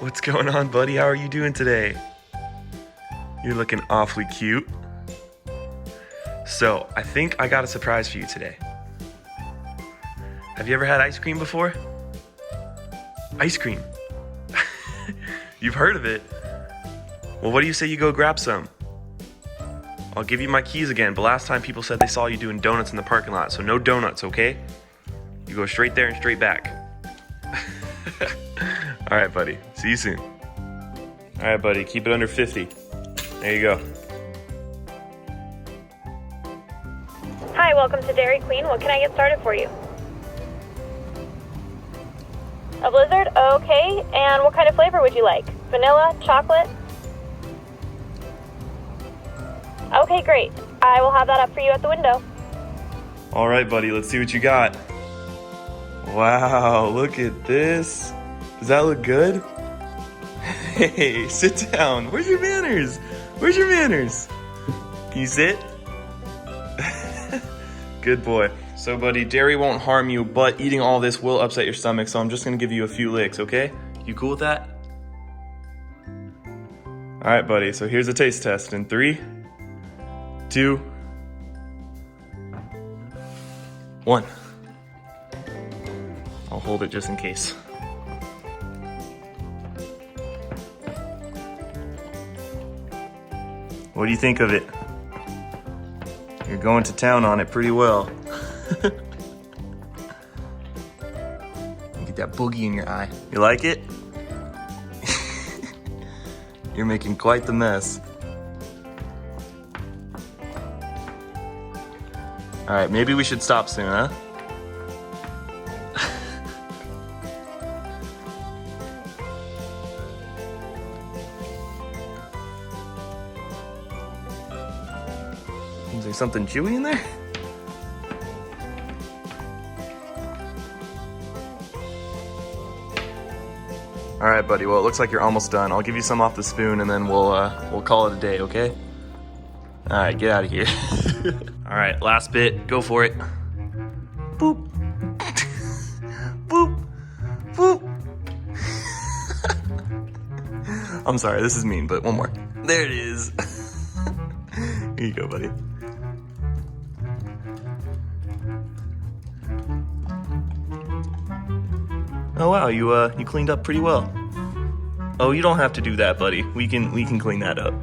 What's going on, buddy? How are you doing today? You're looking awfully cute. So, I think I got a surprise for you today. Have you ever had ice cream before? Ice cream. You've heard of it. Well, what do you say you go grab some? I'll give you my keys again, but last time people said they saw you doing donuts in the parking lot, so no donuts, okay? You go straight there and straight back. All right, buddy. See you soon. All right, buddy. Keep it under 50. There you go. Hi, welcome to Dairy Queen. What can I get started for you? A Blizzard? Okay. And what kind of flavor would you like? Vanilla? Chocolate? Okay, great. I will have that up for you at the window. All right, buddy. Let's see what you got. Wow, look at this. Does that look good? Hey, sit down. Where's your manners? Where's your manners? Can you sit? Good boy. So, buddy, dairy won't harm you, but eating all this will upset your stomach, so I'm just gonna give you a few licks, okay? You cool with that? All right, buddy, so here's a taste test in 3, 2, 1. I'll hold it just in case. What do you think of it? You're going to town on it pretty well. You get that boogie in your eye. You like it? You're making quite the mess. All right, maybe we should stop soon, huh? Is there something chewy in there? All right, buddy. Well, it looks like you're almost done. I'll give you some off the spoon, and then we'll call it a day, okay? All right, get out of here. All right, last bit. Go for it. Boop. Boop. Boop. I'm sorry, this is mean, but one more. There it is. Here you go, buddy. Oh wow, you cleaned up pretty well. Oh, you don't have to do that, buddy. We can clean that up.